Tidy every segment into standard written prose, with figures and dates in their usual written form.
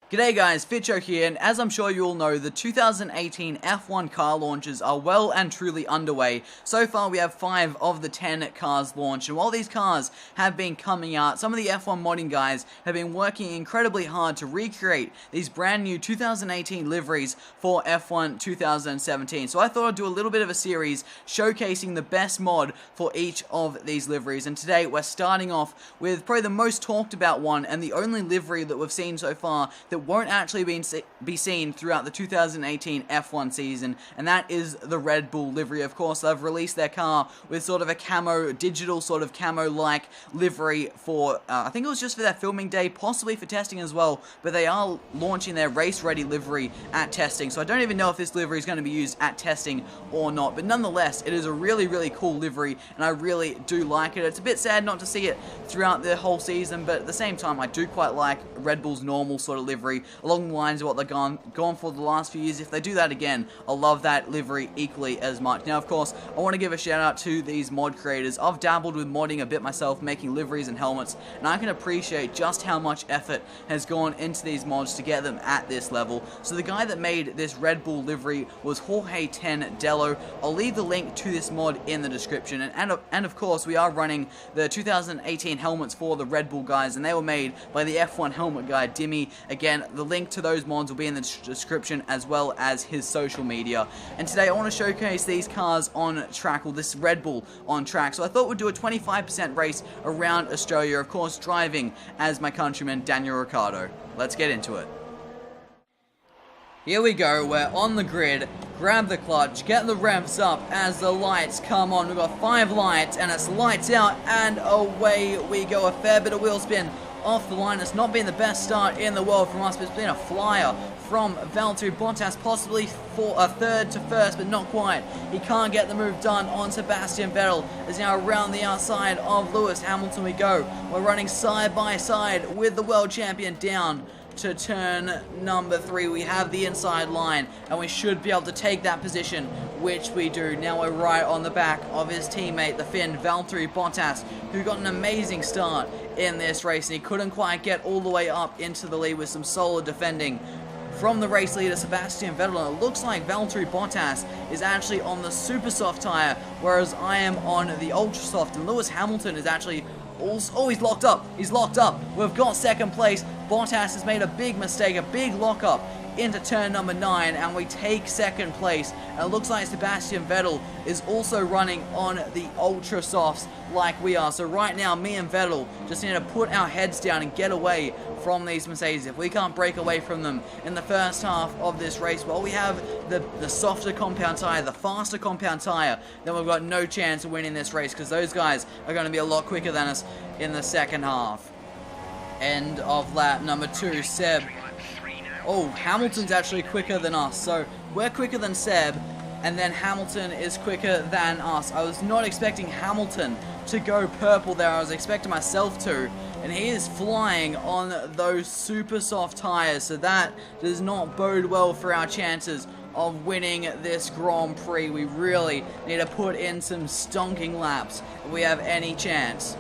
G'day guys, Fitcho here, and as I'm sure you all know, the 2018 F1 car launches are well and truly underway. So far we have 5 of the 10 cars launched, and while these cars have been coming out, some of the F1 modding guys have been working incredibly hard to recreate these brand new 2018 liveries for F1 2017. So I thought I'd do a little bit of a series showcasing the best mod for each of these liveries, and today we're starting off with probably the most talked about one, and the only livery that we've seen so far that won't actually be seen throughout the 2018 F1 season, and that is the Red Bull livery. Of course, they've released their car with sort of a camo, digital sort of camo-like livery for, I think it was just for their filming day, possibly for testing as well, but they are launching their race-ready livery at testing, so I don't even know if this livery is going to be used at testing or not, but nonetheless, it is a really, really cool livery, and I really do like it. It's a bit sad not to see it throughout the whole season, but at the same time, I do quite like Red Bull's normal sort of livery, along the lines of what they've gone for the last few years. If they do that again, I'll love that livery equally as much. Now, of course, I want to give a shout out to these mod creators. I've dabbled with modding a bit myself, making liveries and helmets, and I can appreciate just how much effort has gone into these mods to get them at this level. So the guy that made this Red Bull livery was Jorge 10 Dello. I'll leave the link to this mod in the description, and of course, we are running the 2018 helmets for the Red Bull guys, and they were made by the F1 helmet guy, Dimmy. Again, the link to those mods will be in the description, as well as his social media. And today I want to showcase these cars on track, or this Red Bull on track. So I thought we'd do a 25% race around Australia, of course driving as my countryman Daniel Ricciardo. Let's get into it. Here we go, we're on the grid, grab the clutch, get the revs up as the lights come on. We've got 5 lights, and it's lights out, and away we go. A fair bit of wheel spin off the line. It's not been the best start in the world from us, but it's been a flyer from Valtteri Bottas, possibly for a third to first, but not quite. He can't get the move done on Sebastian Vettel. Is now around the outside of Lewis Hamilton we go. We're running side by side with the world champion down to turn number 3. We have the inside line, and we should be able to take that position, which we do. Now we're right on the back of his teammate, the Finn, Valtteri Bottas, who got an amazing start in this race, and he couldn't quite get all the way up into the lead with some solid defending from the race leader, Sebastian Vettel. And it looks like Valtteri Bottas is actually on the super soft tire, whereas I am on the ultra soft, and Lewis Hamilton is actually also, oh, he's locked up. He's locked up. We've got second place. Bottas has made a big mistake, a big lockup into turn number 9, and we take second place. And it looks like Sebastian Vettel is also running on the ultra softs like we are. So right now, me and Vettel just need to put our heads down and get away from these Mercedes. If we can't break away from them in the first half of this race, well, we have the softer compound tire, the faster compound tire, then we've got no chance of winning this race, because those guys are going to be a lot quicker than us in the second half. End of lap number 2, Seb. Oh, Hamilton's actually quicker than us, so we're quicker than Seb, and then Hamilton is quicker than us. I was not expecting Hamilton to go purple there. I was expecting myself to, and he is flying on those super soft tires, so that does not bode well for our chances of winning this Grand Prix. We really need to put in some stonking laps if we have any chance.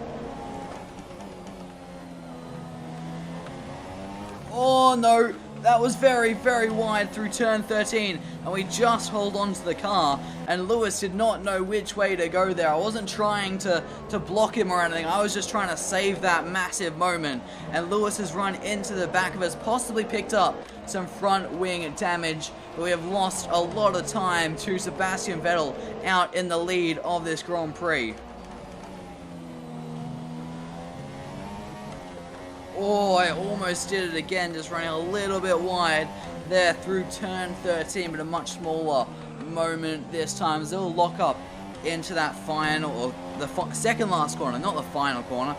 Oh no, that was very, very wide through turn 13, and we just hold on to the car, and Lewis did not know which way to go there. I wasn't trying to block him or anything. I was just trying to save that massive moment, and Lewis has run into the back of us, possibly picked up some front wing damage, but we have lost a lot of time to Sebastian Vettel out in the lead of this Grand Prix. Oh, I almost did it again, just running a little bit wide there through turn 13, but a much smaller moment this time. So they'll lock up into that final, or the second last corner, not the final corner.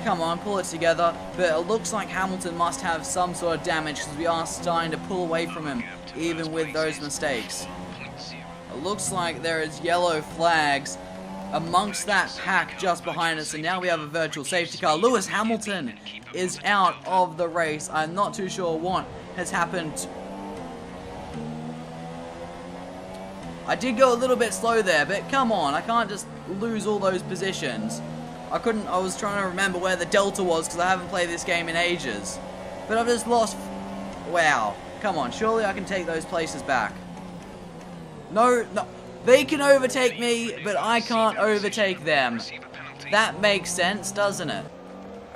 Come on, pull it together. But it looks like Hamilton must have some sort of damage, because we are starting to pull away from him, even with those mistakes. It looks like there is yellow flags amongst that pack just behind us, and now we have a virtual safety car. Lewis Hamilton is out of the race. I'm not too sure what has happened. I did go a little bit slow there, but come on, I can't just lose all those positions. I was trying to remember where the delta was, because I haven't played this game in ages. But I've just lost Wow. Come on, surely I can take those places back. No, no. They can overtake me, but I can't overtake them. That makes sense, doesn't it?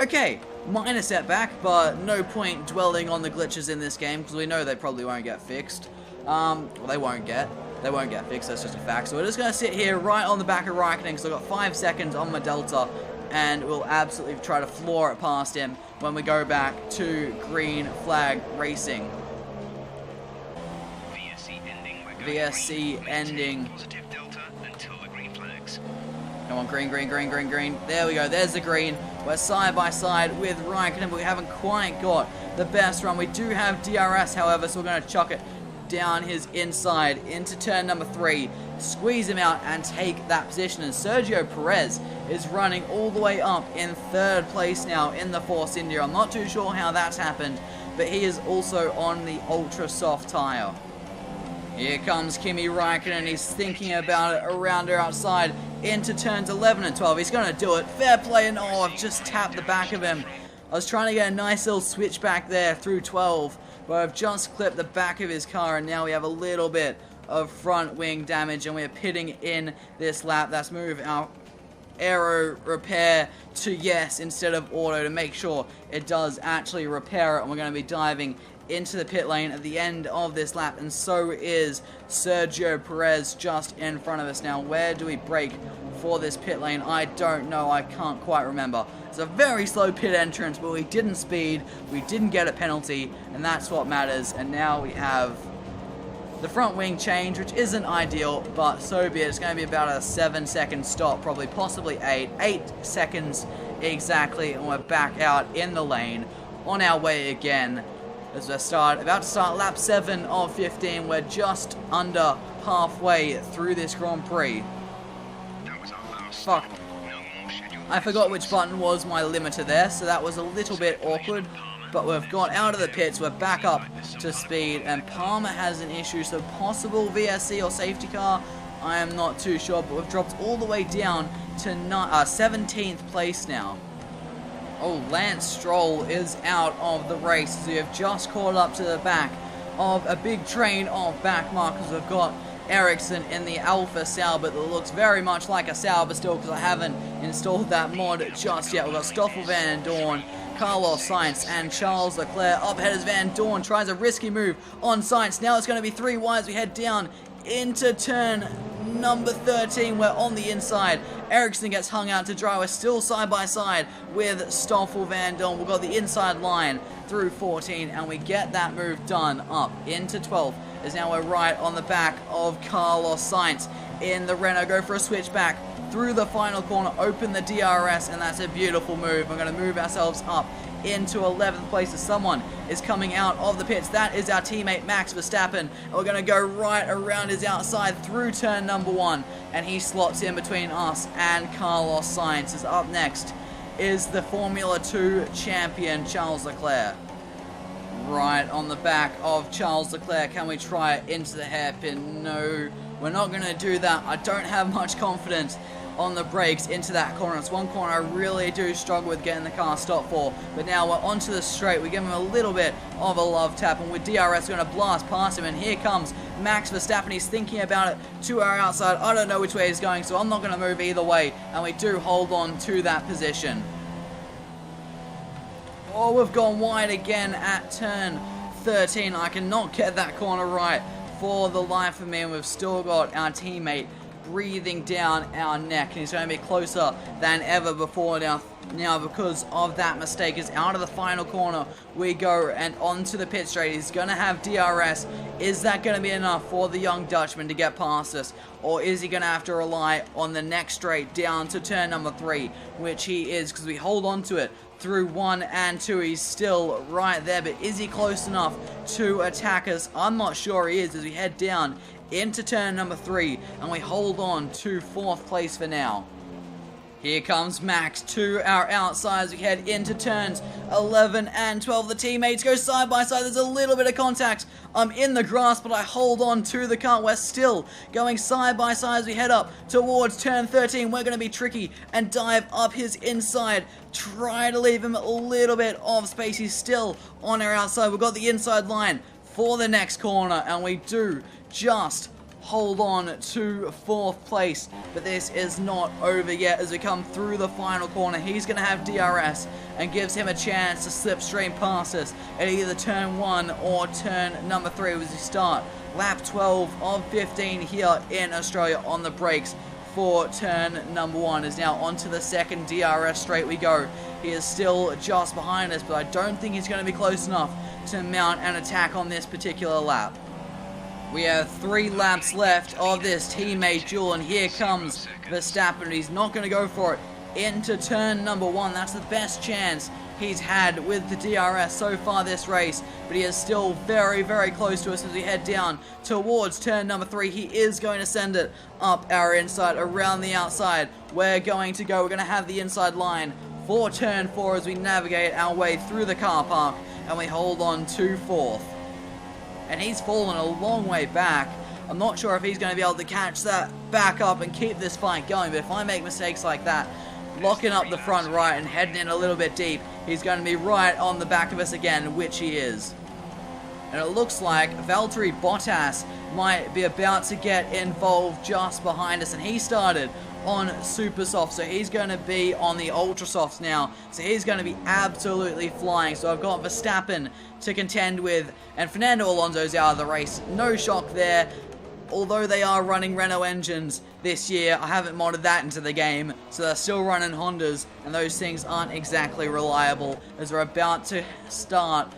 Okay, minor setback, but no point dwelling on the glitches in this game, because we know they probably won't get fixed. Well, they won't get fixed, that's just a fact. So we're just going to sit here right on the back of Raikkonen, because I've got 5 seconds on my Delta, and we'll absolutely try to floor it past him when we go back to green flag racing. VSC ending. Come on, green, green, green, green, green. There we go, there's the green. We're side by side with Raikkonen, but we haven't quite got the best run. We do have DRS, however, so we're going to chuck it down his inside into turn number 3, squeeze him out and take that position. And Sergio Perez is running all the way up in 3rd place now in the Force India. I'm not too sure how that's happened, but he is also on the ultra soft tire. Here comes Kimi Raikkonen. He's thinking about it around her outside into turns 11 and 12. He's going to do it. Fair play, and oh, I've just tapped the back of him. I was trying to get a nice little switch back there through 12, but I've just clipped the back of his car, and now we have a little bit of front wing damage, and we're pitting in this lap. That's move our aero repair to yes instead of auto to make sure it does actually repair it, and we're going to be diving into the pit lane at the end of this lap, and so is Sergio Perez just in front of us. Now, where do we brake for this pit lane? I don't know. I can't quite remember. It's a very slow pit entrance, but we didn't speed, we didn't get a penalty, and that's what matters. And now we have the front wing change, which isn't ideal, but so be it. It's going to be about a 7-second stop, probably, possibly 8 seconds exactly, and we're back out in the lane on our way again. As we're about to start lap 7 of 15, we're just under halfway through this Grand Prix. Fuck. I forgot which button was my limiter there, so that was a little bit awkward. But we've got out of the pits, we're back up to speed, and Palmer has an issue, so possible VSC or safety car, I am not too sure, but we've dropped all the way down to 17th place now. Oh, Lance Stroll is out of the race, so we have just caught up to the back of a big train of back markers. We've got Ericsson in the Alpha Sauber that looks very much like a Sauber still, because I haven't installed that mod just yet. We've got Stoffel Van Dorn, Carlos Sainz, and Charles Leclerc. Up ahead is Van Dorn, tries a risky move on Sainz. Now it's going to be 3 wide as we head down into turn number 13. We're on the inside. Ericsson gets hung out to dry. We're still side by side with Stoffel Van Dorn. We've got the inside line through 14, and we get that move done up into 12. As now we're right on the back of Carlos Sainz in the Renault. Go for a switchback through the final corner, open the DRS, and that's a beautiful move. We're going to move ourselves up into 11th place as someone is coming out of the pits. That is our teammate Max Verstappen, and we're going to go right around his outside through turn number 1, and he slots in between us and Carlos Sainz. As up next is the Formula 2 champion Charles Leclerc. Right on the back of Charles Leclerc. Can we try it into the hairpin? No, we're not going to do that. I don't have much confidence on the brakes into that corner. It's one corner I really do struggle with getting the car stopped for, but now we're onto the straight. We give him a little bit of a love tap, and with DRS we're going to blast past him, and here comes Max Verstappen. He's thinking about it to our outside. I don't know which way he's going, so I'm not going to move either way, and we do hold on to that position. Oh, we've gone wide again at turn 13. I cannot get that corner right for the life of me, and we've still got our teammate breathing down our neck, and he's going to be closer than ever before now because of that mistake. Is out of the final corner we go and onto the pit straight. He's going to have DRS. Is that going to be enough for the young Dutchman to get past us, or is he going to have to rely on the next straight down to turn number 3, which he is, because we hold on to it through 1 and 2. He's still right there, but is he close enough to attack us? I'm not sure he is, as we head down into turn number 3, and we hold on to 4th place for now. Here comes Max to our outside as we head into turns 11 and 12. The teammates go side by side. There's a little bit of contact. I'm in the grass, but I hold on to the car. We're still going side by side as we head up towards turn 13. We're going to be tricky and dive up his inside. Try to leave him a little bit of space. He's still on our outside. We've got the inside line for the next corner, and we do just hold on to 4th place, but this is not over yet. As we come through the final corner, he's going to have DRS and gives him a chance to slipstream past us at either turn 1 or turn number 3 as we start lap 12 of 15 here in Australia on the brakes for turn number 1. Is now onto the second DRS straight we go. He is still just behind us, but I don't think he's going to be close enough to mount an attack on this particular lap. We have 3 laps left of this teammate duel, and here comes Verstappen. He's not going to go for it into turn number 1. That's the best chance he's had with the DRS so far this race, but he is still very, very close to us as we head down towards turn number 3. He is going to send it up our inside, around the outside. We're going to have the inside line for turn 4 as we navigate our way through the car park, and we hold on to 4th. And he's fallen a long way back. I'm not sure if he's going to be able to catch that back up and keep this fight going, but if I make mistakes like that, locking up the front right and heading in a little bit deep, he's going to be right on the back of us again, which he is. And it looks like Valtteri Bottas might be about to get involved just behind us, and he started on super soft, so he's going to be on the ultra softs now, so he's going to be absolutely flying. So I've got Verstappen to contend with, and Fernando Alonso's out of the race. No shock there, although they are running Renault engines this year. I haven't modded that into the game, so they're still running Hondas, and those things aren't exactly reliable as we're about to start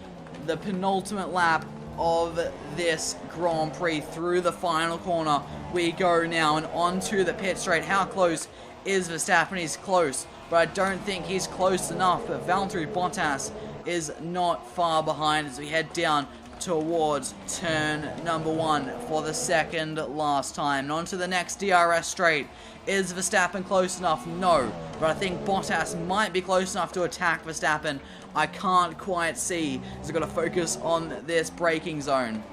the penultimate lap of this Grand Prix. Through the final corner we go now, and onto the pit straight. How close is Verstappen? He's close, but I don't think he's close enough. But Valtteri Bottas is not far behind as we head down towards turn number 1 for the second last time. And onto the next DRS straight. Is Verstappen close enough? No, but I think Bottas might be close enough to attack Verstappen. I can't quite see, so I've got to focus on this braking zone.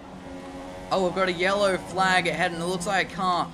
Oh, we've got a yellow flag ahead, and it looks like a car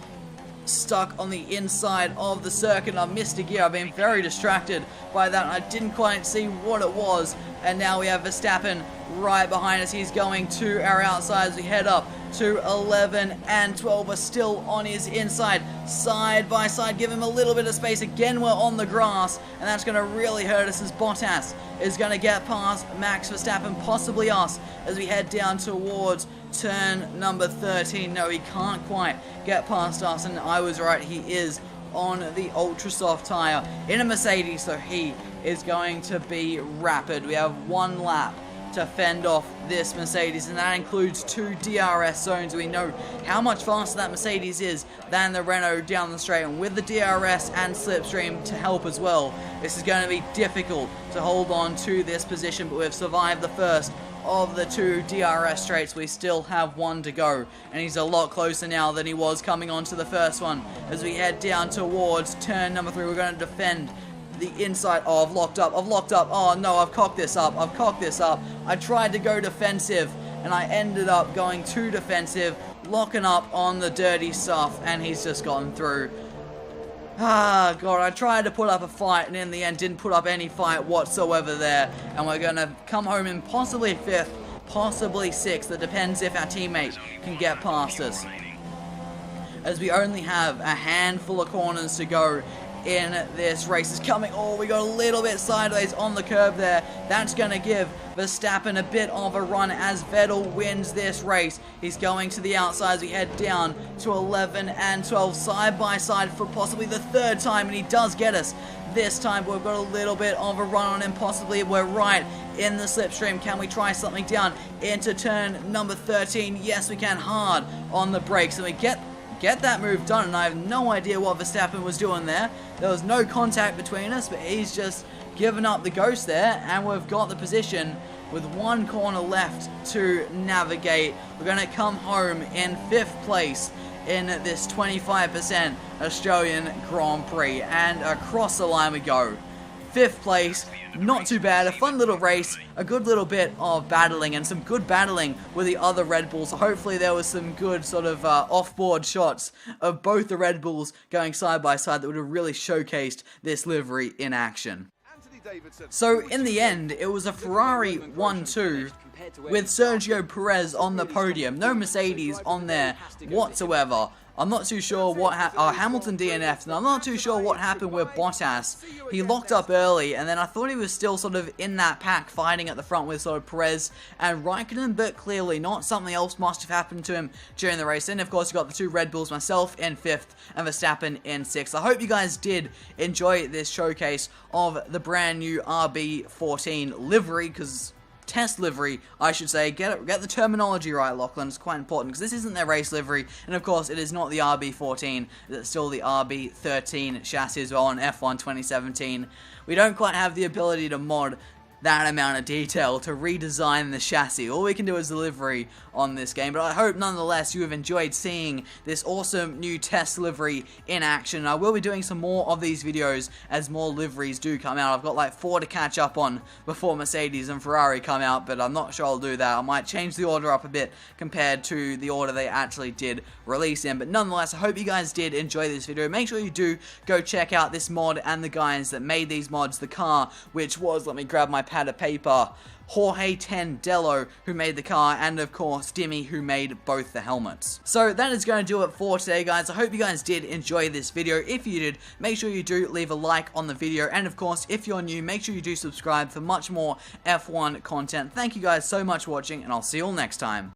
stuck on the inside of the circuit. I've missed a gear. I've been very distracted by that. I didn't quite see what it was, and now we have Verstappen right behind us. He's going to our outside as we head up to 11 and 12. We're still on his inside, side by side. Give him a little bit of space. Again, we're on the grass, and that's going to really hurt us as Bottas is going to get past Max Verstappen, possibly us, as we head down towards turn number 13. No, he can't quite get past us, and I was right. He is on the ultra soft tire in a Mercedes, so he is going to be rapid. We have 1 lap to fend off this Mercedes, and that includes 2 DRS zones. We know how much faster that Mercedes is than the Renault down the straight, and with the DRS and slipstream to help as well, this is going to be difficult to hold on to this position, but we've survived the first of the 2 DRS straights. We still have 1 to go, and he's a lot closer now than he was coming onto the first one. As we head down towards turn number 3, we're going to defend the inside. Oh, I've locked up. Oh no, I've cocked this up. I tried to go defensive, and I ended up going too defensive, locking up on the dirty stuff, and he's just gotten through. Ah, God, I tried to put up a fight, and in the end didn't put up any fight whatsoever there, and we're going to come home in possibly 5th, possibly 6th. It depends if our teammate can get past us, as we only have a handful of corners to go in this race. Is coming. Oh, we got a little bit sideways on the curb there. That's going to give Verstappen a bit of a run as Vettel wins this race. He's going to the outside as we head down to 11 and 12 side by side for possibly the 3rd time, and he does get us this time, but we've got a little bit of a run on him. Possibly we're right in the slipstream. Can we try something down into turn number 13? Yes, we can. Hard on the brakes, and we get that move done, and I have no idea what Verstappen was doing there. There was no contact between us, but he's just given up the ghost there, and we've got the position with 1 corner left to navigate. We're going to come home in 5th place in this 25% Australian Grand Prix. And across the line we go. 5th place, not too bad, a fun little race, a good little bit of battling, and some good battling with the other Red Bulls. So hopefully there was some good sort of off-board shots of both the Red Bulls going side by side that would have really showcased this livery in action. So in the end, it was a Ferrari 1-2 with Sergio Perez on the podium. No Mercedes on there whatsoever. I'm not too sure what Hamilton DNF'd, and I'm not too sure what happened with Bottas. He locked up early, and then I thought he was still sort of in that pack fighting at the front with sort of Perez and Raikkonen, but clearly not. Something else must have happened to him during the race. And of course, you got the 2 Red Bulls, myself in 5th and Verstappen in 6th. I hope you guys did enjoy this showcase of the brand new RB14 livery, because test livery, I should say. Get the terminology right, Lachlan. It's quite important, because this isn't their race livery, and of course it is not the RB14, it's still the RB13 chassis as well on F1 2017. We don't quite have the ability to mod that amount of detail to redesign the chassis. All we can do is the livery on this game, but I hope nonetheless you have enjoyed seeing this awesome new test livery in action. I will be doing some more of these videos as more liveries do come out. I've got like 4 to catch up on before Mercedes and Ferrari come out, but I'm not sure I'll do that. I might change the order up a bit compared to the order they actually did release in, but nonetheless, I hope you guys did enjoy this video. Make sure you do go check out this mod and the guys that made these mods. The car, which was, let me grab my pad of paper, Jorge Tendello, who made the car, and of course Dimmy, who made both the helmets. So that is going to do it for today, guys. I hope you guys did enjoy this video. If you did, make sure you do leave a like on the video, and of course, if you're new, make sure you do subscribe for much more F1 content. Thank you guys so much for watching, and I'll see you all next time.